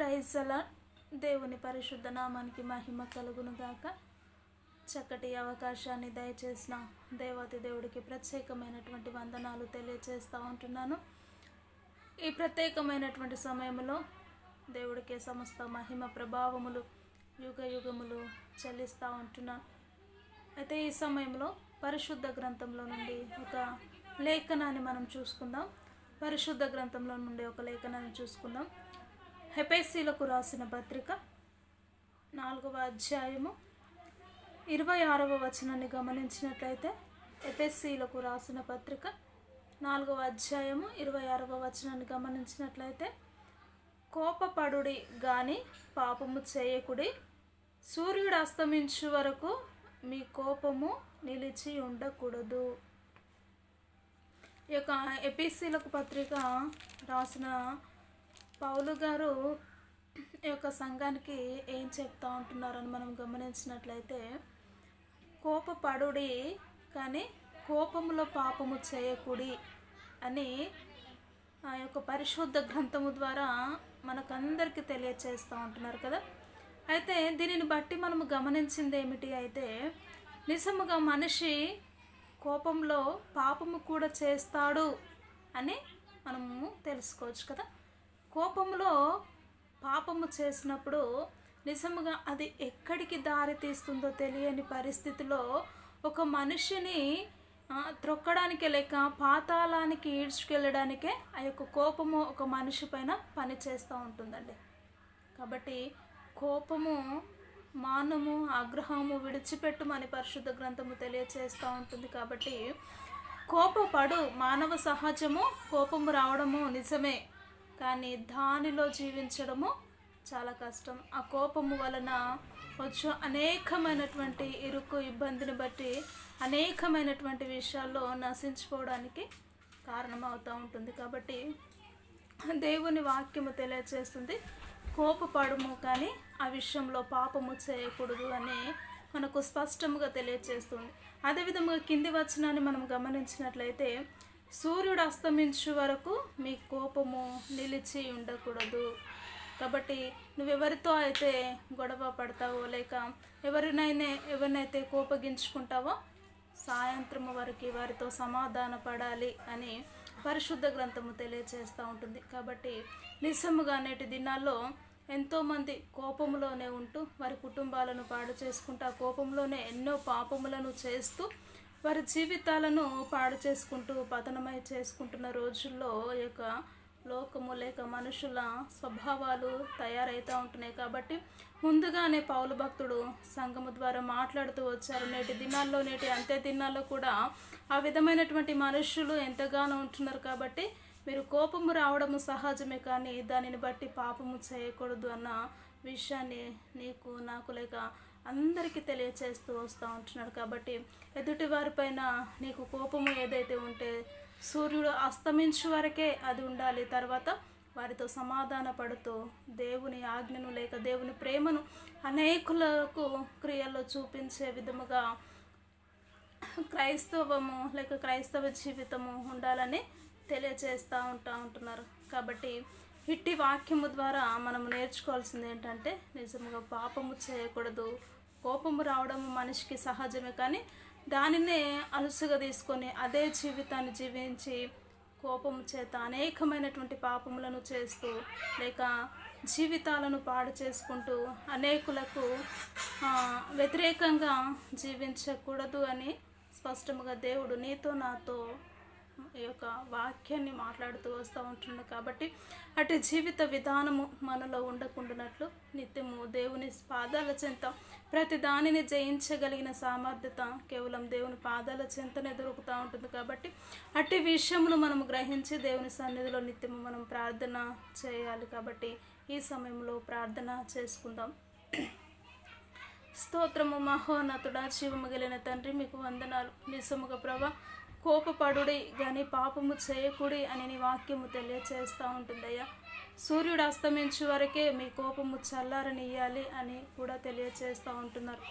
Praise అలా దేవుని పరిశుద్ధ నామానికి మహిమ కలుగును గాక. చక్కటి అవకాశాన్ని దయచేసిన దేవాతి దేవుడికి ప్రత్యేకమైనటువంటి వందనాలు తెలియచేస్తూ ఉంటున్నాను. ఈ ప్రత్యేకమైనటువంటి సమయంలో దేవుడికి సమస్త మహిమ ప్రభావములు యుగ యుగములు చెల్లిస్తూ ఉంటున్నాను. అయితే ఈ సమయంలో పరిశుద్ధ గ్రంథంలో నుండి ఒక లేఖనాన్ని మనం చూసుకుందాం. పరిశుద్ధ గ్రంథంలో నుండి ఒక లేఖనాన్ని చూసుకుందాం. ఎఫెసీయులకు రాసిన పత్రిక 4వ అధ్యాయము 26వ వచనాన్ని గమనించినట్లయితే, ఎఫెసీయులకు రాసిన పత్రిక 4వ అధ్యాయము 26వ వచనాన్ని గమనించినట్లయితే, కోపపడుడి గాని పాపము చేయకుడి, సూర్యుడు అస్తమించు వరకు మీ కోపము నిలిచి ఉండకూడదు. ఈ యొక్క ఎఫెసీయులకు పత్రిక రాసిన పౌలు గారు ఈ యొక్క సంఘానికి ఏం చెప్తా ఉంటున్నారని మనం గమనించినట్లయితే, కోపపడుడి కానీ కోపములో పాపము చేయకుడి అని ఆ యొక్క పరిశుద్ధ గ్రంథము ద్వారా మనకందరికీ తెలియచేస్తూ ఉంటున్నారు కదా. అయితే దీనిని బట్టి మనము గమనించింది ఏమిటి అయితే, నిజముగా మనిషి కోపంలో పాపము కూడా చేస్తాడు అని మనము తెలుసుకోవచ్చు కదా. కోపంలో పాపము చేసినప్పుడు నిజముగా అది ఎక్కడికి దారి తీస్తుందో తెలియని పరిస్థితిలో ఒక మనిషిని త్రొక్కడానికే లేక పాతాళానికి ఈడ్చుకెళ్ళడానికే ఆ యొక్క కోపము ఒక మనిషి పైన పనిచేస్తూ ఉంటుందండి. కాబట్టి కోపము మానము ఆగ్రహము విడిచిపెట్టుమని పరిశుద్ధ గ్రంథము తెలియచేస్తూ ఉంటుంది. కాబట్టి కోపపడు, మానవ సహజము, కోపము రావడము నిజమే, కానీ దానిలో జీవించడము చాలా కష్టం. ఆ కోపము వలన వచ్చు అనేకమైనటువంటి ఇరుకు ఇబ్బందిని బట్టి అనేకమైనటువంటి విషయాల్లో నశించిపోవడానికి కారణమవుతూ ఉంటుంది. కాబట్టి దేవుని వాక్యము తెలియచేస్తుంది, కోపపడము కానీ ఆ విషయంలో పాపము చేయకూడదు అని మనకు స్పష్టంగా తెలియచేస్తుంది. అదేవిధంగా కింది వచనాన్ని మనం గమనించినట్లయితే, సూర్యుడు అస్తమించు వరకు మీ కోపము నిలిచి ఉండకూడదు. కాబట్టి నువ్వెవరితో అయితే గొడవ పడతావో లేక ఎవరినైతే కోపగించుకుంటావో సాయంత్రము వరకు వారితో సమాధాన పడాలి అని పరిశుద్ధ గ్రంథము తెలియచేస్తూ ఉంటుంది. కాబట్టి నిజముగా నేటి దినాల్లో ఎంతోమంది కోపంలోనే ఉంటూ వారి కుటుంబాలను పాడు చేసుకుంటూ ఆ కోపంలోనే ఎన్నో పాపములను చేస్తూ వారి జీవితాలను పాడు చేసుకుంటూ పతనమై చేసుకుంటున్న రోజుల్లో ఈ యొక్క లోకము లేక మనుషుల స్వభావాలు తయారవుతూ ఉంటున్నాయి. కాబట్టి ముందుగానే పౌలు భక్తుడు సంఘము ద్వారా మాట్లాడుతూ వచ్చారు. నేటి దినాల్లో నేటి అంత్య దినాల్లో కూడా ఆ విధమైనటువంటి మనుషులు ఎంతగానో ఉంటున్నారు. కాబట్టి మీరు కోపము రావడము సహజమే, కానీ దానిని బట్టి పాపము చేయకూడదు అన్న విషయాన్ని నీకు నాకు లేక అందరికీ తెలియచేస్తూ వస్తూ ఉంటున్నాడు. కాబట్టి ఎదుటి వారిపైన నీకు కోపము ఏదైతే ఉంటే సూర్యుడు అస్తమించు వరకే అది ఉండాలి. తర్వాత వారితో సమాధాన పడుతూ దేవుని ఆజ్ఞను లేక దేవుని ప్రేమను అనేకులకు క్రియల్లో చూపించే విధముగా క్రైస్తవము లేక క్రైస్తవ జీవితము ఉండాలని తెలియచేస్తూ ఉంటున్నారు. కాబట్టి ఇట్టి వాక్యము ద్వారా మనం నేర్చుకోవాల్సింది ఏంటంటే, నిజంగా పాపము చేయకూడదు. కోపము రావడము మనిషికి సహజమే, కానీ దానినే అలుసుగా తీసుకొని అదే జీవితాన్ని జీవించి కోపము చేత అనేకమైనటువంటి పాపములను చేస్తూ లేక జీవితాలను పాడు చేసుకుంటూ అనేకులకు వ్యతిరేకంగా జీవించకూడదు అని స్పష్టముగా దేవుడు నీతో నాతో ఈ యొక్క వాక్యాన్ని మాట్లాడుతూ వస్తూ ఉంటున్నాడు. కాబట్టి అటు జీవిత విధానము మనలో ఉండకుండానట్లు నిత్యము దేవుని పాదాల చెంత ప్రతి దానిని జయించగలిగిన సామర్థ్యత కేవలం దేవుని పాదాల చెంతనే దొరుకుతూ ఉంటుంది. కాబట్టి అట్టి విషయమును మనము గ్రహించి దేవుని సన్నిధిలో నిత్యము మనం ప్రార్థన చేయాలి. కాబట్టి ఈ సమయంలో ప్రార్థన చేసుకుందాం. స్తోత్రము మహోన్నతుడా, జీవము కలిగిన తండ్రి, మీకు వందనాలు. నిజముగా ప్రభా, కోపపడుడి కానీ పాపము చేయకుడి అని నీ వాక్యము తెలియచేస్తూ ఉంటుందయ్యా. సూర్యుడు అస్తమించు వరకే మీ కోపము చల్లారనియ్యాలి అని కూడా తెలియచేస్తూ ఉంటున్నారు.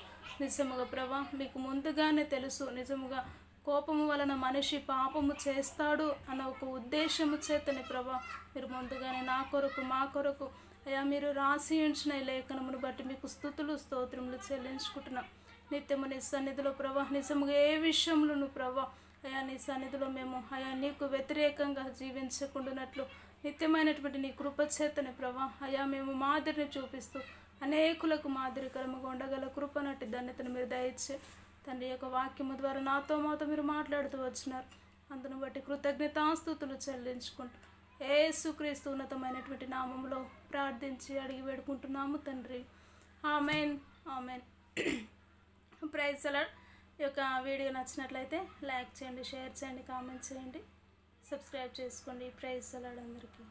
నిజముగా ప్రభా, మీకు ముందుగానే తెలుసు నిజముగా కోపము వలన మనిషి పాపము చేస్తాడు అన్న ఒక ఉద్దేశము చేతని ప్రభా మీరు ముందుగానే నా కొరకు మా కొరకు అయ్యా మీరు రాసి ఉంచిన ఈ లేఖనమును బట్టి మీకు స్తుతులు స్తోత్రములు చెల్లించుకుంటున్నాం. నిత్యము నీ సన్నిధిలో ప్రభా నిజముగా ఏ విషయంలోను ప్రభా అయా నీ సన్నిధిలో మేము అయా నీకు వ్యతిరేకంగా జీవించకుండానట్లు నిత్యమైనటువంటి నీ కృపచేతని ప్రభా అయా మేము మాదిరిని చూపిస్తూ అనేకులకు మాదిరికరముగా ఉండగల కృపనట్టి ధన్యతను మీరు దయచే తండ్రి యొక్క వాక్యము ద్వారా నాతో మాతో మీరు మాట్లాడుతూ వచ్చినారు. అందును బట్టి కృతజ్ఞతాస్తుతులు చెల్లించుకుంటూ యేసుక్రీస్తు ఉన్నతమైనటువంటి నామంలో ప్రార్థించి అడిగి వేడుకుంటున్నాము తండ్రి. Amen amen. Praise the Lord. ఈ యొక్క వీడియో నచ్చినట్లయితే లైక్ చేయండి, షేర్ చేయండి, కామెంట్ చేయండి, సబ్స్క్రైబ్ చేసుకోండి. ప్రైజ్ ది లార్డ్ అందరికీ.